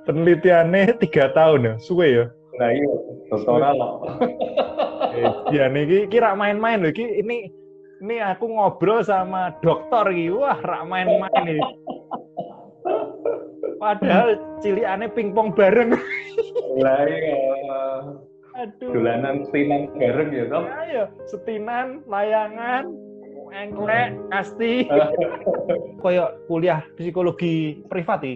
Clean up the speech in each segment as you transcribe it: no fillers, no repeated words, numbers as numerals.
Penelitiannya 3 tahun ya, suwe ya. Nah iya, doktoral loh. Iya nih, kira main-main loh. Ini aku ngobrol sama dokter gitu. Wah, rak main-main nih. Padahal cilikane pingpong bareng. Lah iya, Aduh. dolanan setinan bareng ya toh. Ayo, setinan, layangan, engklek, kasti. Kayak kuliah psikologi privat nih.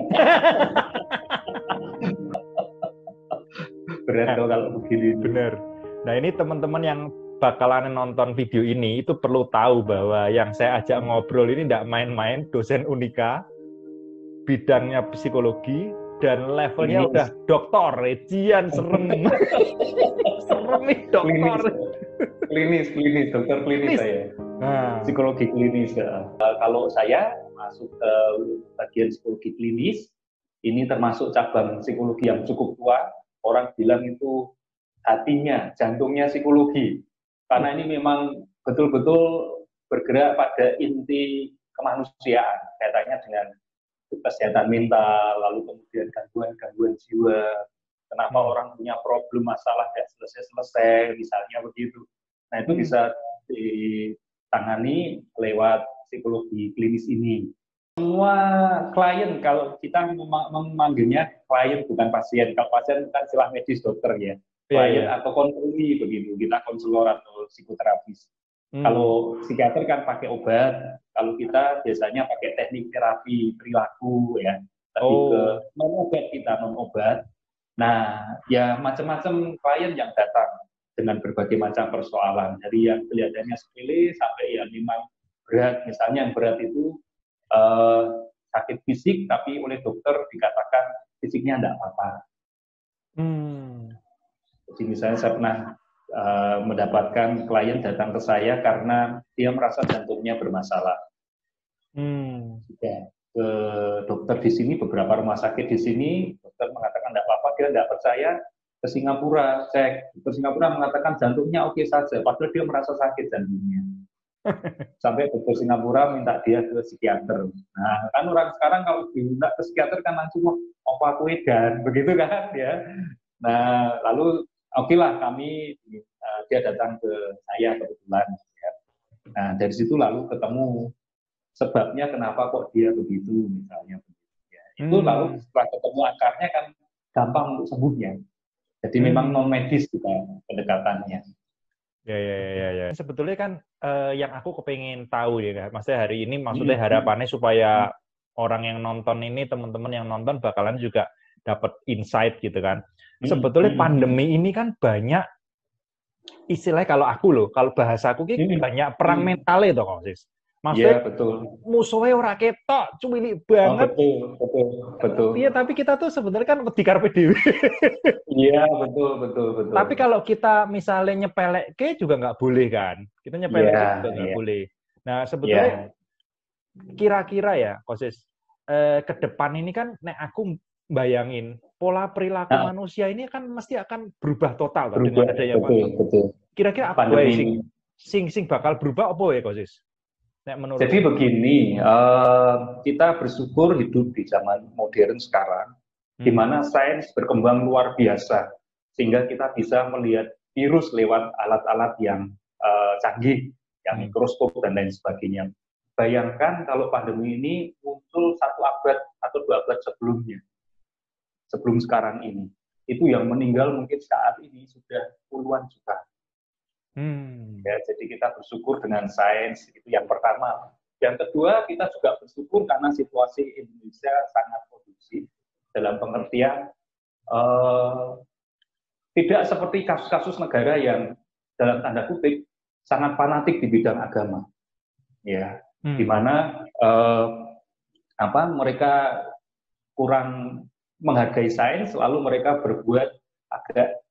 Berat Nah, tuh kalau begini. bener. Nah, ini teman-teman yang bakalan nonton video ini itu perlu tahu bahwa yang saya ajak ngobrol ini tidak main-main, dosen Unika, bidangnya psikologi, dan levelnya Klinis, udah doktor, Jian serem. Serem nih doktor. klinis, dokter klinis Klinis. saya. Nah, Psikologi klinis. Kalau saya masuk ke bagian psikologi klinis, ini termasuk cabang psikologi yang cukup tua. Orang bilang itu hatinya, jantungnya psikologi. Karena ini memang betul-betul bergerak pada inti kemanusiaan, kaitannya dengan kesehatan mental, lalu kemudian gangguan-gangguan jiwa. Kenapa orang punya problem masalah tidak selesai-selesai, misalnya begitu. Nah itu bisa ditangani lewat psikologi klinis ini. Semua klien, kalau kita memanggilnya klien bukan pasien, kalau pasien kan istilah medis dokter ya, klien atau konsuli begitu, kita konselor atau psikoterapis. Kalau psikiater kan pakai obat, kalau kita biasanya pakai teknik terapi perilaku ya, lebih ke mengobat, kita mengobat. Nah, ya macam-macam klien yang datang dengan berbagai macam persoalan, dari yang kelihatannya sepele sampai yang memang berat. Misalnya yang berat itu sakit fisik, tapi oleh dokter dikatakan fisiknya tidak apa-apa. Jadi misalnya saya pernah mendapatkan klien datang ke saya karena dia merasa jantungnya bermasalah. Ya, ke dokter di sini, beberapa rumah sakit di sini, dokter mengatakan tidak apa-apa, dia tidak percaya, ke Singapura cek, ke Singapura mengatakan jantungnya oke saja, padahal dia merasa sakit jantungnya. Sampai dokter Singapura minta dia ke psikiater. Nah, kan orang sekarang kalau diminta ke psikiater kan langsung apa aku edan, begitu kan ya. Nah, lalu oke lah kami, dia datang ke saya kebetulan. Ya. Nah, dari situ lalu ketemu sebabnya kenapa kok dia begitu, misalnya. Ya, itu lalu setelah ketemu akarnya kan gampang untuk sembuhnya. Jadi memang non medis juga pendekatannya. Ya. Sebetulnya kan yang aku kepengen tahu ya, maksudnya hari ini maksudnya harapannya supaya orang yang nonton ini, teman-teman yang nonton bakalan juga dapat insight gitu kan. Sebetulnya pandemi ini kan banyak istilahnya, kalau bahasaku banyak perang mental itu kok, Sis. Maksudnya, betul. musuhnya ora ketok, cuwilik banget. Betul. Iya, tapi kita tuh sebenarnya kan wedi karepe dhewe. Iya, betul. Tapi kalau kita misalnya nyepelek juga nggak boleh kan? Kita nyepelek juga nggak boleh. Nah, sebetulnya kira-kira ya, Kosis, ke depan ini kan nek aku bayangin pola perilaku manusia ini kan mesti akan berubah total kan, dengan adanya pandemi. Betul. Kira-kira apa yang sing bakal berubah apa ya, Kosis? Jadi begini, kita bersyukur hidup di zaman modern sekarang, di mana sains berkembang luar biasa, sehingga kita bisa melihat virus lewat alat-alat yang canggih, yang mikroskop dan lain sebagainya. Bayangkan kalau pandemi ini muncul 1 abad atau 2 abad sebelumnya, sebelum sekarang ini, itu yang meninggal mungkin saat ini sudah puluhan juta. Ya, jadi kita bersyukur dengan sains, itu yang pertama. Yang kedua, kita juga bersyukur karena situasi Indonesia sangat kondusif dalam pengertian tidak seperti kasus-kasus negara yang dalam tanda kutip sangat fanatik di bidang agama, ya, di mana mereka kurang menghargai sains, lalu mereka berbuat agak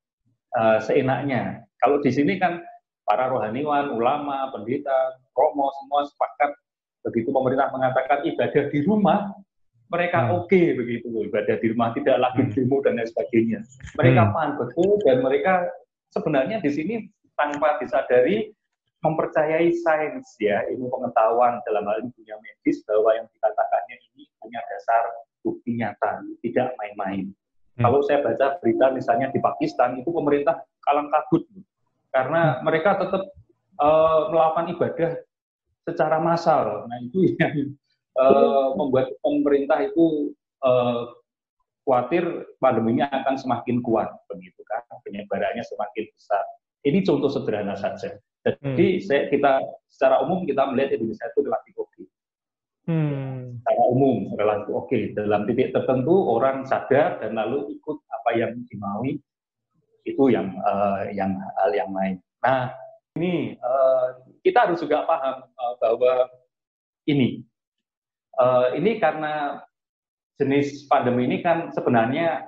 seenaknya. Kalau di sini kan para rohaniwan, ulama, pendeta, romo semua sepakat, begitu pemerintah mengatakan ibadah di rumah, mereka oke begitu, ibadah di rumah, tidak lagi demo dan lain sebagainya. Mereka paham betul, dan mereka sebenarnya di sini tanpa disadari mempercayai sains, ya, ilmu pengetahuan dalam hal ini dunia medis, bahwa yang dikatakannya ini punya dasar bukti nyata, tidak main-main. Kalau saya baca berita misalnya di Pakistan, itu pemerintah kalang kabut. Karena mereka tetap melakukan ibadah secara massal. Nah, itu yang membuat pemerintah itu khawatir pandeminya akan semakin kuat, begitu kan? Penyebarannya semakin besar. Ini contoh sederhana saja. Jadi kita secara umum kita melihat Indonesia itu relatif oke. Secara umum relatif oke. Dalam titik tertentu orang sadar dan lalu ikut apa yang dimaui, itu yang hal yang lain. Nah, ini kita harus juga paham bahwa ini karena jenis pandemi ini kan sebenarnya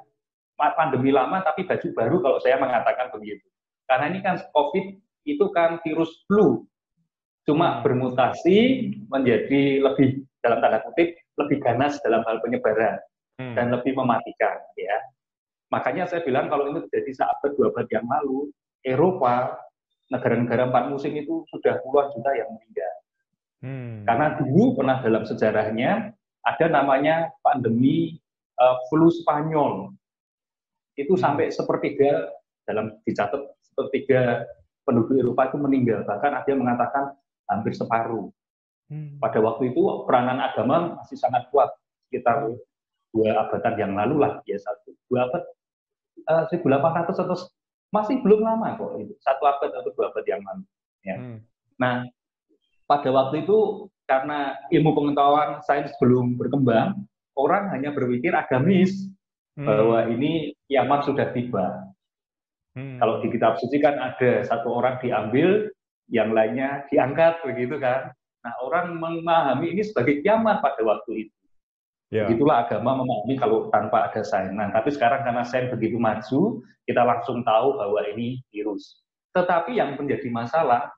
pandemi lama tapi baju baru kalau saya mengatakan begitu. Karena ini kan COVID itu kan virus flu, cuma bermutasi menjadi lebih, dalam tanda kutip, lebih ganas dalam hal penyebaran dan lebih mematikan, ya. Makanya saya bilang kalau ini terjadi seabad 2 abad yang lalu, Eropa, negara-negara 4 musim itu sudah puluhan juta yang meninggal. Karena dulu pernah dalam sejarahnya ada namanya pandemi flu Spanyol. Itu sampai sepertiga, dicatat sepertiga penduduk Eropa itu meninggal. Bahkan ada yang mengatakan hampir separuh. Pada waktu itu peranan agama masih sangat kuat, sekitar 2 abadan yang lalu lah, ya 2 abad, 1800 atau masih belum lama kok, itu 1 abad atau 2 abad yang lalu. Ya. Nah, pada waktu itu karena ilmu pengetahuan sains belum berkembang, orang hanya berpikir agamis bahwa ini kiamat sudah tiba. Kalau di kitab suci kan ada satu orang diambil, yang lainnya diangkat, begitu kan. Nah, orang memahami ini sebagai kiamat pada waktu itu. Begitulah agama memahami kalau tanpa ada sains. Nah, tapi sekarang karena sains begitu maju, kita langsung tahu bahwa ini virus. Tetapi yang menjadi masalah,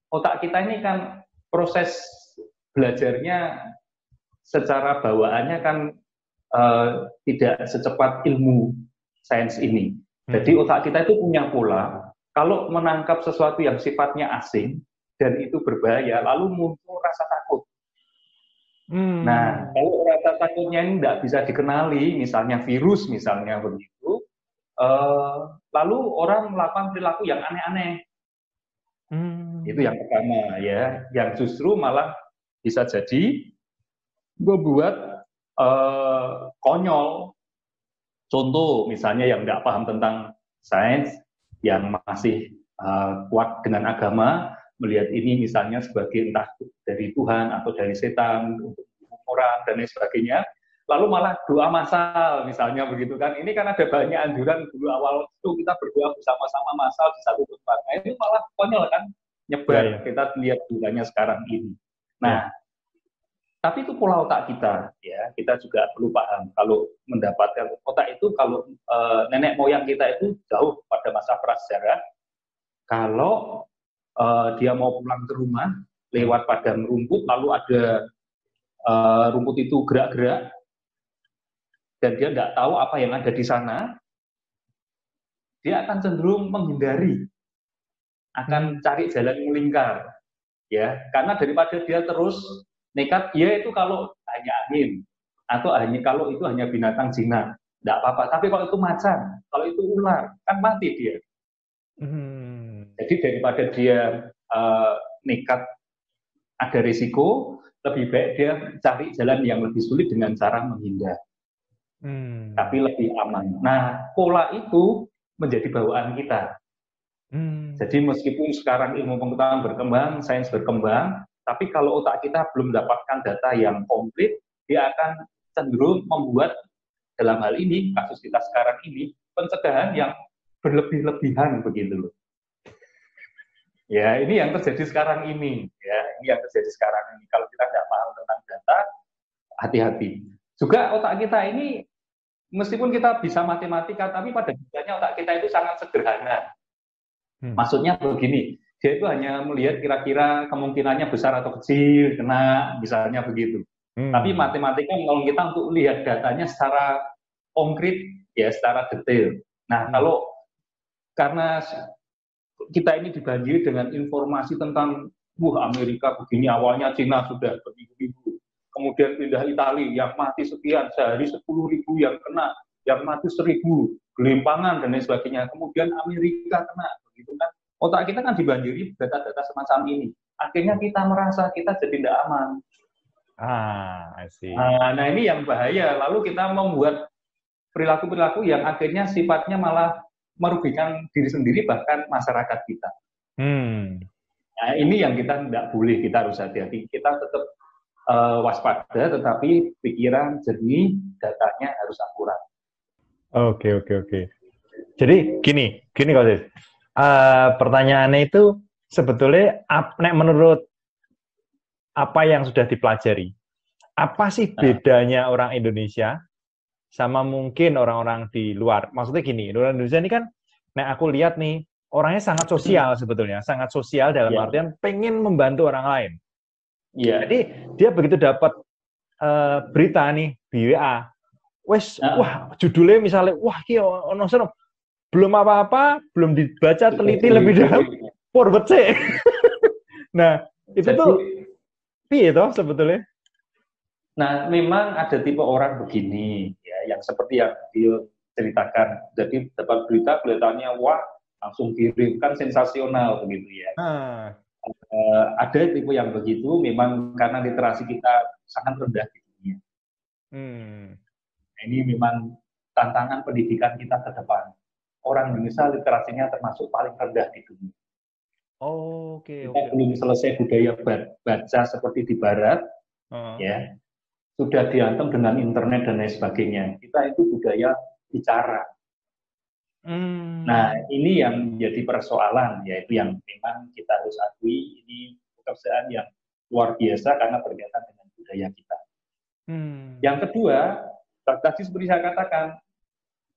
otak kita ini kan proses belajarnya secara bawaannya kan tidak secepat ilmu sains ini. Jadi otak kita itu punya pola, kalau menangkap sesuatu yang sifatnya asing dan itu berbahaya, lalu muncul rasa takut. Nah, kalau rasa takutnya ini tidak bisa dikenali, misalnya virus misalnya begitu, lalu orang melakukan perilaku yang aneh-aneh. Itu yang pertama, ya, yang justru malah bisa jadi membuat konyol. Contoh misalnya yang tidak paham tentang sains, yang masih kuat dengan agama, melihat ini misalnya sebagai entah dari Tuhan atau dari setan untuk orang dan lain sebagainya, lalu malah doa massal misalnya begitu kan. Ini kan ada banyak anjuran dulu awal itu kita berdoa bersama-sama massal di satu tempat. Nah, itu malah konyol kan, nyebar. Kita lihat dulanya sekarang ini. Nah, tapi itu pola otak kita, ya. Kita juga perlu paham kalau mendapatkan otak itu, kalau nenek moyang kita itu jauh pada masa prasejarah, kalau dia mau pulang ke rumah lewat padang rumput, lalu ada rumput itu gerak-gerak dan dia tidak tahu apa yang ada di sana, dia akan cenderung menghindari, akan cari jalan melingkar, ya. Karena daripada dia terus nekat, ya itu kalau hanya angin atau kalau itu hanya binatang jinak, tidak apa-apa. Tapi kalau itu macan, kalau itu ular, kan mati dia. Jadi daripada dia nekat ada risiko, lebih baik dia cari jalan yang lebih sulit dengan cara menghindar. Tapi lebih aman. Nah, pola itu menjadi bawaan kita. Jadi meskipun sekarang ilmu pengetahuan berkembang, sains berkembang, tapi kalau otak kita belum mendapatkan data yang komplit, dia akan cenderung membuat dalam hal ini, kasus kita sekarang ini, pencegahan yang berlebih-lebihan begitu loh. Ya, ini yang terjadi sekarang ini. Ya, ini yang terjadi sekarang ini. Kalau kita tidak paham tentang data, hati-hati. Juga otak kita ini, meskipun kita bisa matematika, tapi pada dasarnya otak kita itu sangat sederhana. Maksudnya begini, dia itu hanya melihat kira-kira kemungkinannya besar atau kecil, kena, misalnya begitu. Tapi matematika menolong kita untuk lihat datanya secara konkret, ya, secara detail. Nah, kalau karena kita ini dibanjiri dengan informasi tentang Amerika begini, awalnya Cina sudah berminggu-minggu, kemudian pindah Italia, yang mati sekian, sehari 10.000 yang kena, yang mati 1.000, gelimpangan dan lain sebagainya. Kemudian Amerika kena, begitu kan? Otak kita kan dibanjiri data-data semacam ini. Akhirnya kita merasa kita jadi tidak aman. I see. Nah ini yang bahaya. Lalu kita membuat perilaku-perilaku yang akhirnya sifatnya malah merugikan diri sendiri bahkan masyarakat kita. Nah ini yang kita tidak boleh, kita harus hati-hati. Kita tetap waspada, tetapi pikiran jernih, datanya harus akurat. Oke. Jadi gini Kosis. Pertanyaannya itu sebetulnya menurut apa yang sudah dipelajari, apa sih bedanya orang Indonesia sama mungkin orang-orang di luar? Maksudnya gini, orang Indonesia ini kan, aku lihat nih, orangnya sangat sosial sebetulnya, sangat sosial dalam artian pengen membantu orang lain. Jadi dia begitu dapat berita nih di WA, wah judulnya misalnya, wah belum apa-apa, belum dibaca teliti lebih dalam, forward sih. Nah, itu tuh piye toh sebetulnya? Nah, memang ada tipe orang begini, ya, yang seperti yang dia ceritakan. Jadi dapat berita, kelihatannya wah, langsung kirim, kan sensasional begitu ya. Ada tipe yang begitu, memang karena literasi kita sangat rendah di dunia. Ini memang tantangan pendidikan kita ke depan. Orang Indonesia literasinya termasuk paling rendah di dunia. Kita belum selesai budaya baca seperti di Barat, ya sudah dihantam dengan internet dan lain sebagainya. Kita itu budaya bicara. Nah ini yang menjadi persoalan, yaitu yang memang kita harus akui ini pekerjaan yang luar biasa karena berkaitan dengan budaya kita. Yang kedua, tadi seperti saya katakan,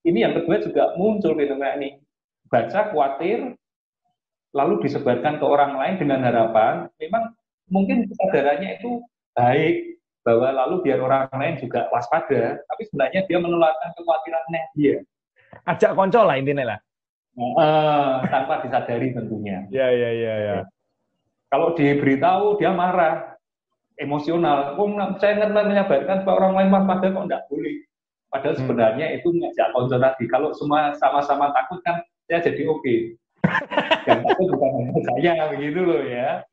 ini yang kedua juga muncul fenomena ini. Baca khawatir, lalu disebarkan ke orang lain dengan harapan, memang mungkin kesadarannya itu baik, bahwa lalu biar orang lain juga waspada, tapi sebenarnya dia menularkan kekhawatirannya dia. Ajak konco lah intinya lah. Tanpa disadari tentunya. Ya. Kalau diberitahu, dia marah, emosional. Saya ngerti menyabarkan supaya orang lain waspada kok enggak boleh. Padahal sebenarnya itu ngajak konco tadi. Kalau semua sama-sama takut kan, ya jadi oke. Yang takut bukan hanya saya, begitu loh ya.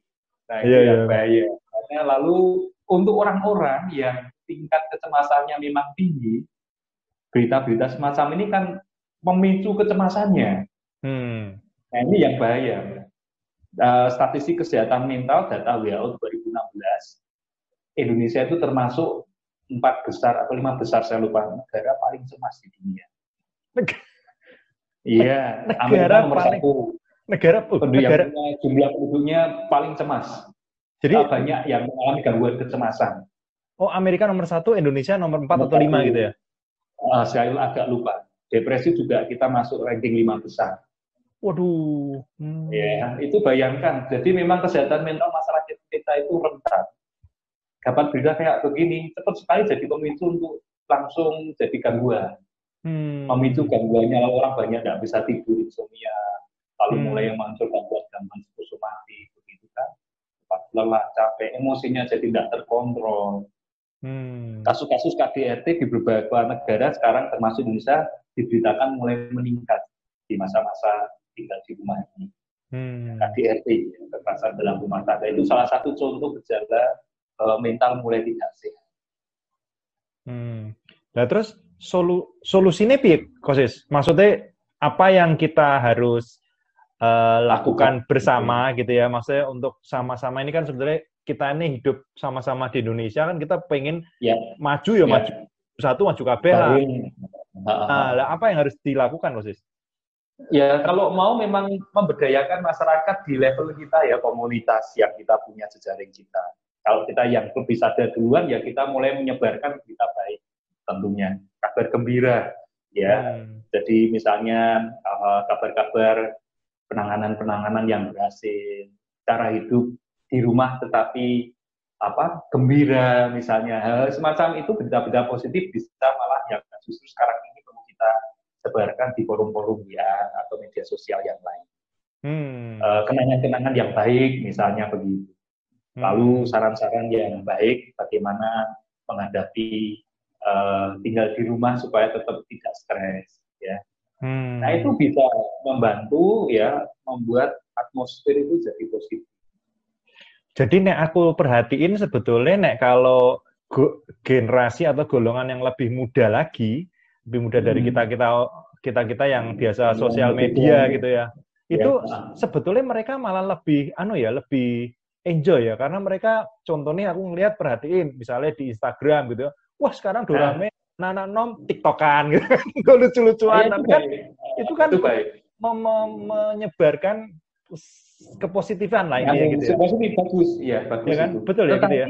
Nah itu yang bahaya. Karena lalu untuk orang-orang yang tingkat kecemasannya memang tinggi, berita-berita semacam ini kan memicu kecemasannya. Nah ini yang bahaya. Statistik kesehatan mental data WHO 2016, Indonesia itu termasuk 4 besar atau 5 besar, saya lupa, negara paling cemas di dunia. Iya, Amerika nomor 1. Negara jumlah penduduknya paling cemas. Jadi banyak yang mengalami gangguan kecemasan. Oh, Amerika nomor 1, Indonesia nomor 4 atau 5 gitu ya? Saya agak lupa. Depresi juga kita masuk ranking 5 besar. Waduh. Ya, itu bayangkan. Jadi memang kesehatan mental masyarakat kita itu rentan. Dapat berita kayak begini, cepat sekali jadi pemicu untuk langsung jadi gangguan. Memicu gangguannya, orang banyak tidak bisa tidur, insomnia, lalu mulai muncul gangguan psikosomatik, begitu kan? Lelah, capek, emosinya jadi tidak terkontrol. Kasus-kasus KDRT di berbagai negara sekarang termasuk Indonesia diberitakan mulai meningkat di masa-masa tinggal di rumah ini. KDRT, kekerasan dalam rumah tangga, itu salah satu contoh gejala mental mulai tidak sehat. Nah terus solusinya piye, Kosis? Maksudnya apa yang kita harus lakukan bersama gitu ya? Maksudnya untuk sama-sama ini kan sebenarnya kita ini hidup sama-sama di Indonesia kan, kita pengen maju maju satu, maju kabeh lah. Nah, apa yang harus dilakukan, Kosis? Ya kalau mau memang memberdayakan masyarakat di level kita ya, komunitas yang kita punya, jejaring kita. Kalau kita yang lebih sadar duluan, ya kita mulai menyebarkan berita baik, tentunya kabar gembira, ya. Jadi misalnya kabar-kabar penanganan yang berhasil, cara hidup di rumah tetapi gembira, misalnya hal semacam itu, berita-berita positif bisa malah yang justru sekarang ini perlu kita sebarkan di forum-forum ya atau media sosial yang lain. Kenangan-kenangan yang baik, misalnya begitu. Lalu saran-saran yang baik bagaimana menghadapi tinggal di rumah supaya tetap tidak stres, ya. Nah, itu bisa membantu ya membuat atmosfer itu jadi positif. Jadi nek aku perhatiin sebetulnya nek kalau generasi atau golongan yang lebih muda lagi, lebih muda dari kita yang biasa sosial media gitu ya, itu sebetulnya mereka malah lebih lebih enjoy ya, karena mereka contohnya aku ngelihat perhatiin misalnya di Instagram gitu, wah sekarang rame anak-anak nom TikTokan gitu, lucu-lucuan, itu kan menyebarkan kepositifan lah intinya gitu ya. Positif, bagus, ya bagus ya kan? itu. Betul ya gitu ya.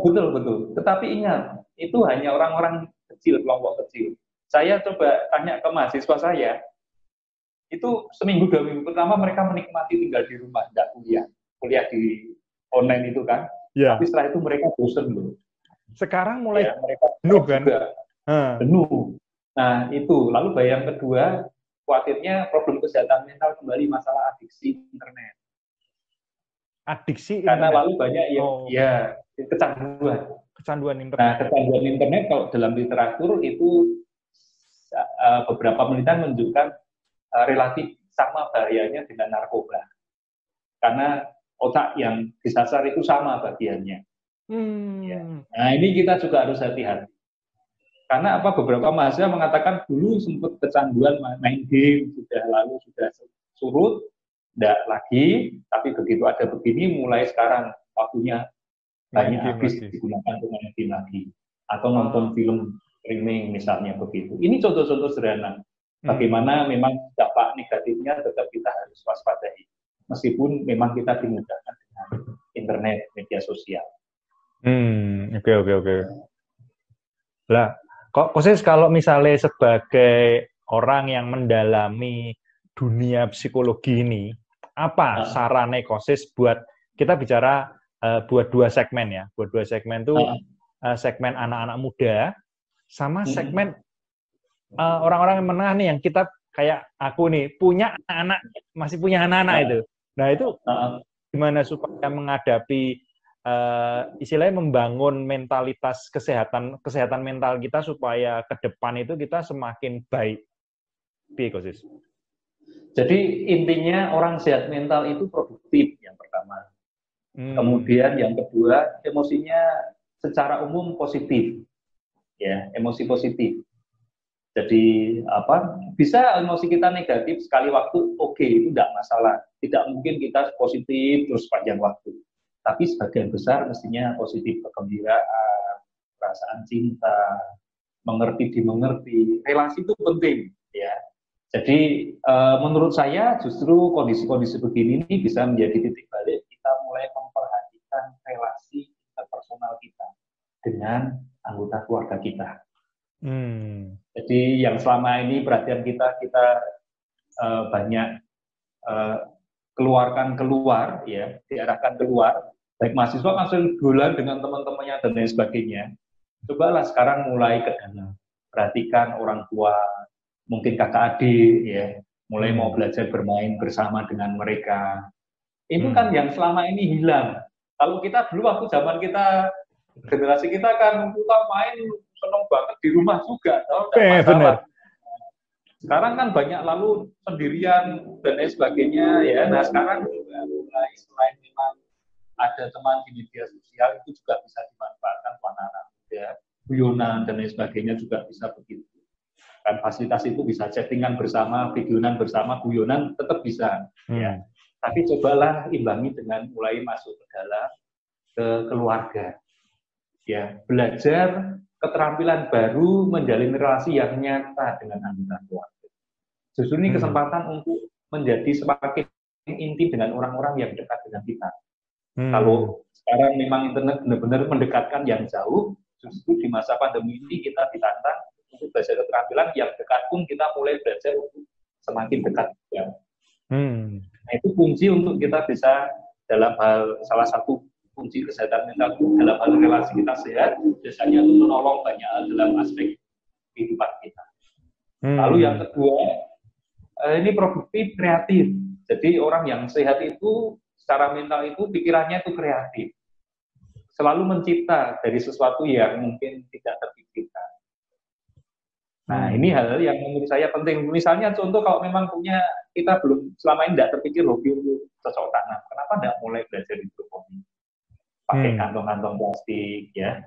Betul. Tetapi ingat, itu hanya orang-orang kecil, kelompok kecil. Saya coba tanya ke mahasiswa saya, itu seminggu 2 minggu pertama mereka menikmati tinggal di rumah, tidak kuliah di online itu kan. Ya. Tapi setelah itu mereka bosan loh. Sekarang mulai mereka penuh kan? Penuh. Nah itu, lalu yang kedua, khawatirnya problem kesehatan mental kembali, masalah adiksi internet. Adiksi karena internet. Lalu banyak yang kecanduan internet. Nah, kecanduan internet kalau dalam literatur itu beberapa penelitian menunjukkan relatif sama bahayanya dengan narkoba, karena otak yang disasar itu sama bagiannya. Ya. Nah, ini kita juga harus hati-hati, karena beberapa mahasiswa mengatakan dulu sempat kecanduan main game, sudah surut, tidak lagi, tapi begitu ada begini, mulai sekarang waktunya banyak habis digunakan untuk main game lagi, atau nonton film streaming misalnya begitu. Ini contoh-contoh sederhana. Bagaimana memang dampak negatifnya tetap kita harus waspadai, meskipun memang kita dimudahkan dengan internet, media sosial. Oke. Lah, kok Kosis kalau misalnya sebagai orang yang mendalami dunia psikologi ini, apa sarannya Kosis buat kita bicara buat 2 segmen ya? Buat 2 segmen tuh segmen anak-anak muda sama segmen orang-orang yang menengah nih, yang kita kayak aku nih masih punya anak-anak itu. Nah, itu gimana supaya menghadapi istilahnya membangun mentalitas kesehatan mental kita supaya ke depan itu kita semakin baik. Piye, Kosis? Jadi intinya orang sehat mental itu produktif yang pertama. Kemudian yang kedua, emosinya secara umum positif. Ya, emosi positif. Jadi bisa emosi kita negatif sekali waktu, oke, itu tidak masalah. Tidak mungkin kita positif terus sepanjang waktu. Tapi sebagian besar mestinya positif, kegembiraan, perasaan cinta, dimengerti. Relasi itu penting, ya. Jadi menurut saya justru kondisi-kondisi begini ini bisa menjadi titik balik kita mulai memperhatikan relasi interpersonal kita dengan anggota keluarga kita. Jadi yang selama ini perhatian kita banyak diarahkan keluar, baik mahasiswa langsung bulan dengan teman-temannya dan lain sebagainya. Cobalah sekarang mulai ke dalam, perhatikan orang tua, mungkin kakak adik, ya, mulai mau belajar bermain bersama dengan mereka. Itu kan yang selama ini hilang. Kalau kita dulu waktu zaman kita, generasi kita kan kita main senang banget di rumah juga, benar. Sekarang kan banyak lalu sendirian dan lain sebagainya, ya. Nah sekarang juga mulai selain memang ada teman di media sosial, itu juga bisa dimanfaatkan anak-anak muda, guyonan dan lain sebagainya juga bisa begitu. Kan fasilitas itu bisa chattingan bersama, videonan bersama, guyonan tetap bisa, ya. Tapi cobalah imbangi dengan mulai masuk ke dalam ke keluarga, ya, belajar keterampilan baru menjalin relasi yang nyata dengan anggota keluarga. Justru ini kesempatan untuk menjadi semakin intim dengan orang-orang yang dekat dengan kita. Kalau sekarang memang internet benar-benar mendekatkan yang jauh, justru di masa pandemi ini kita ditantang untuk belajar keterampilan yang dekat pun kita mulai belajar untuk semakin dekat. Ya. Nah, itu kunci untuk kita bisa dalam hal, salah satu kunci kesehatan mental dalam hal relasi kita sehat, biasanya itu menolong banyak hal dalam aspek kehidupan kita. Lalu yang kedua, ini produktif, kreatif. Jadi orang yang sehat itu secara mental itu pikirannya itu kreatif. selalu mencipta dari sesuatu yang mungkin tidak terpikirkan. Nah, ini hal yang menurut saya penting. Misalnya contoh kalau memang kita belum selama ini tidak terpikir hobi untuk cocok tanam, kenapa tidak mulai belajar hidroponik? Pakai kantong-kantong plastik, ya.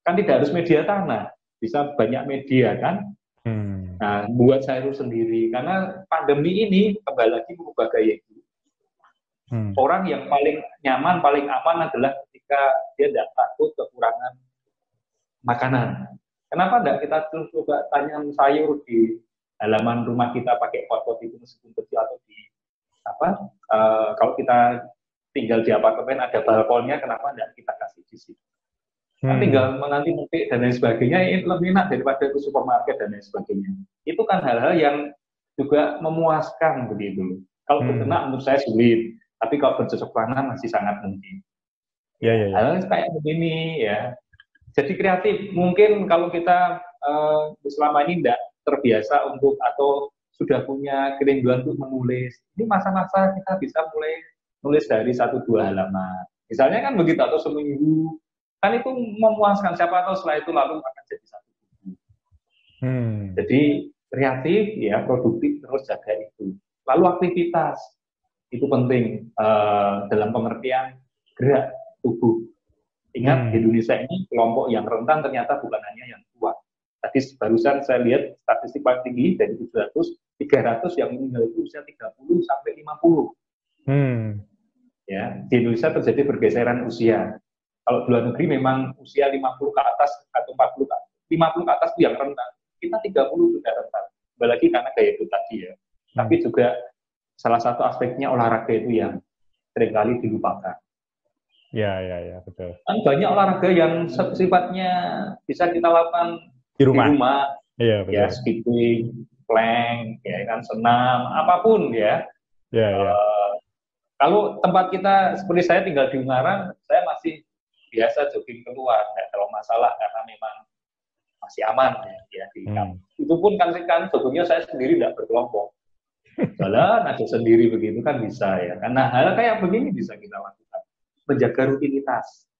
Kan tidak harus media tanah, bisa banyak media kan. Nah, buat sayur sendiri, karena pandemi ini kembali lagi merubah gaya hidup. Orang yang paling nyaman, paling aman adalah ketika dia tidak takut kekurangan makanan. Kenapa enggak kita coba tanam sayur di halaman rumah kita pakai pot-pot itu meskipun kecil atau kalau kita tinggal di apartemen ada balkonnya, kenapa enggak kita kasih di situ? Kan tinggal menanti metik dan lain sebagainya, ini lebih enak daripada ke supermarket dan lain sebagainya. Itu kan hal-hal yang juga memuaskan begitu. Kalau berternak menurut saya sulit, tapi kalau bercocok tanam masih sangat mungkin. Hal kayak begini ya. Jadi kreatif, mungkin kalau kita selama ini tidak terbiasa untuk atau sudah punya kerinduan untuk menulis, ini masa-masa kita bisa mulai nulis dari 1-2 halaman. Misalnya kan begitu, atau seminggu, kan itu memuaskan, siapa tahu setelah itu lalu akan jadi satu buku. Jadi kreatif, ya produktif, terus jaga itu. Lalu aktivitas, itu penting dalam pengertian gerak tubuh. Ingat, Indonesia ini kelompok yang rentan ternyata bukan hanya yang tua. Tadi barusan saya lihat statistik paling tinggi dari 700, 300 yang meninggal itu usia 30 sampai 50. Ya, di Indonesia terjadi pergeseran usia. Kalau di luar negeri memang usia 50 ke atas atau 40 ke atas, 50 ke atas itu yang rentan. Kita 30 sudah rentan. Kembali lagi karena gaya itu tadi ya. Tapi juga salah satu aspeknya olahraga itu yang seringkali dilupakan. Ya, betul. Kan banyak olahraga yang sifatnya bisa kita lakukan di rumah. Iya, betul. Ya, skipping, plank, ya kan, senam, apapun ya. Kalau tempat kita seperti saya tinggal di Ungaran, saya masih biasa jogging keluar, nggak terlalu masalah karena memang masih aman ya di kampung. Itu pun kan joggingnya saya sendiri tidak berkelompok. Jalan aja sendiri begitu kan bisa ya. Karena hal kayak begini bisa kita lakukan. Menjaga rutinitas.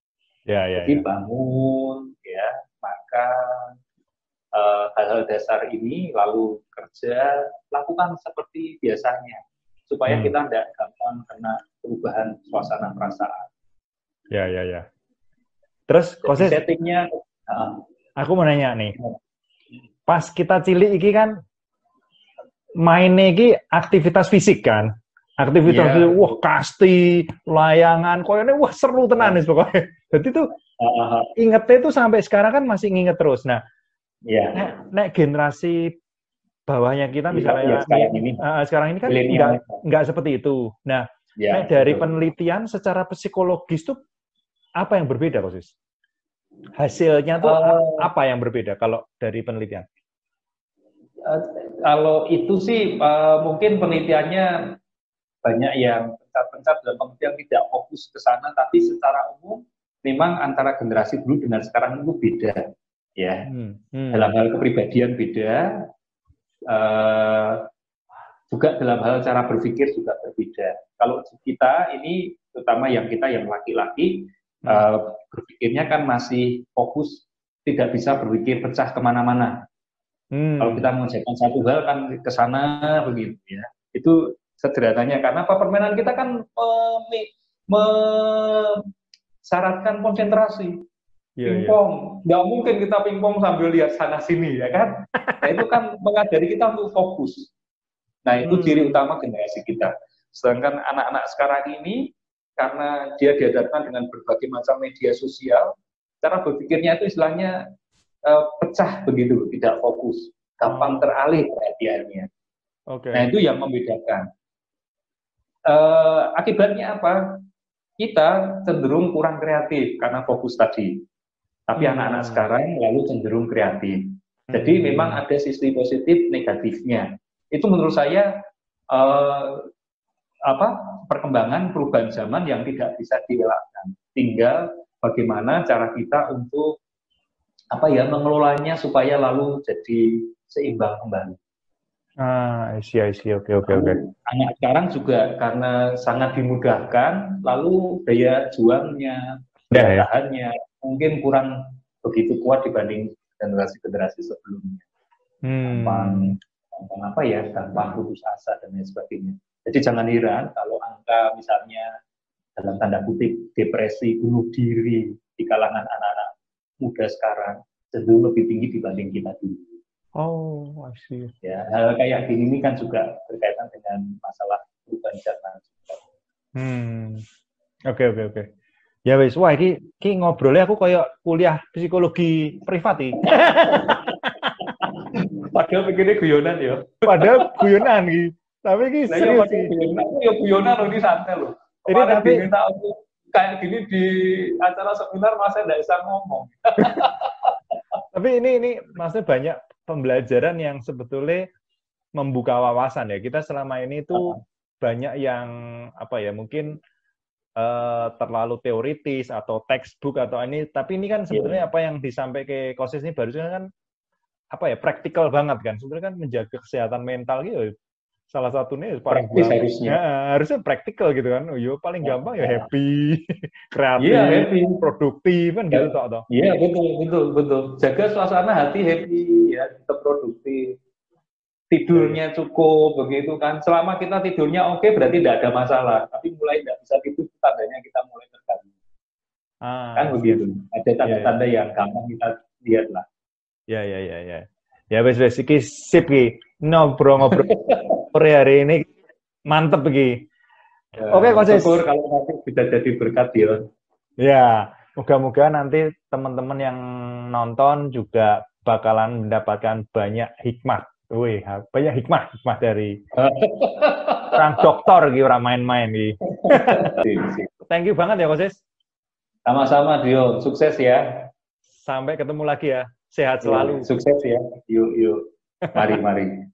Jadi bangun, ya, makan, hal-hal dasar ini, lalu kerja, lakukan seperti biasanya. Supaya kita tidak gampang kena perubahan suasana perasaan. Ya. Terus, Kosis, settingnya, aku mau nanya nih. Pas kita cilik ini kan, mainnya ini aktivitas fisik kan? Aktivitas itu, wah kasti, layangan, koyone wah seru tenan pokoknya. Jadi tuh ingetnya tuh sampai sekarang kan masih nginget terus. Nah, nek generasi bawahnya kita misalnya sekarang ini kan nggak seperti itu. Nah, nek dari penelitian secara psikologis tuh apa yang berbeda, Kosis? Hasilnya tuh apa yang berbeda kalau dari penelitian? Kalau itu sih mungkin penelitiannya banyak yang pencat-pencat dalam pengertian tidak fokus ke sana, tapi secara umum memang antara generasi dulu dengan sekarang itu beda, ya. Dalam hal kepribadian beda, juga dalam hal cara berpikir juga berbeda. Kalau kita ini, terutama yang laki-laki, berpikirnya kan masih fokus, tidak bisa berpikir pecah kemana-mana. Kalau kita mengerjakan satu hal kan ke sana begitu, ya. Itu sederhananya, karena permainan kita kan mensyaratkan konsentrasi. Pingpong, nggak mungkin kita pingpong sambil lihat sana sini, ya kan? Nah, itu kan mengajari kita untuk fokus. Nah, itu ciri utama generasi kita. Sedangkan anak-anak sekarang ini, karena dia dihadapkan dengan berbagai macam media sosial, cara berpikirnya itu istilahnya pecah begitu, tidak fokus, gampang teralih perhatiannya. Nah, itu yang membedakan. Akibatnya apa? Kita cenderung kurang kreatif karena fokus tadi. Tapi anak-anak sekarang lalu cenderung kreatif. Jadi memang ada sisi positif negatifnya. Itu menurut saya perkembangan perubahan zaman yang tidak bisa dielakkan. Tinggal bagaimana cara kita untuk mengelolanya supaya lalu jadi seimbang kembali. I see. Oke. Anak sekarang juga karena sangat dimudahkan, lalu daya juangnya, daya tahannya mungkin kurang begitu kuat dibanding generasi-generasi sebelumnya. Gampang apa ya, gampang putus asa dan lain sebagainya. Jadi jangan heran kalau angka misalnya dalam tanda kutip depresi, bunuh diri di kalangan anak-anak muda sekarang cenderung lebih tinggi dibanding kita dulu. Oh, I see. Ya, hal kayak gini ini kan juga berkaitan dengan masalah perubahan zaman. Oke. Ya wis, wah iki ngobrolnya aku kayak kuliah psikologi privat iki. Padahal begini guyonan ya. Padahal guyonan iki. Tapi iki serius iki. Guyonan loh, ini santai loh. Ini tapi diminta aku kayak gini di acara seminar masa enggak bisa ngomong. Tapi ini maksudnya banyak pembelajaran yang sebetulnya membuka wawasan ya. Kita selama ini tuh banyak yang apa ya, mungkin terlalu teoritis atau textbook atau ini, tapi ini kan sebetulnya apa yang disampaikan ke Kosis ini barusan kan apa ya, praktikal banget kan. Sebetulnya kan menjaga kesehatan mental gitu. Salah satunya paling harusnya praktikal gitu kan. Oh, yo paling gampang ya happy, kreatif, happy, produktif kan gitu toh. Iya, betul. Jaga suasana hati happy ya, tetap produktif. Tidurnya cukup begitu kan. Selama kita tidurnya oke, berarti tidak ada masalah. Tapi mulai tidak bisa tidur, tandanya kita mulai terganggu. Kan begitu. Ada tanda-tanda yang gampang kita lihat lah. Ya. Ya wes iki sip iki. Ngobrol-ngobrol sore hari ini mantep iki. Oke, Kosis. Syukur kalau nanti bisa jadi berkat ya. Ya, moga-moga nanti teman-teman yang nonton juga bakalan mendapatkan banyak hikmah. Wih, banyak hikmah dari orang dokter gitu, orang main-main gitu. Thank you banget ya, Kosis. Sama-sama, Dio. Sukses ya. Sampai ketemu lagi ya. Sehat selalu. Sukses ya. Yuk. Mari.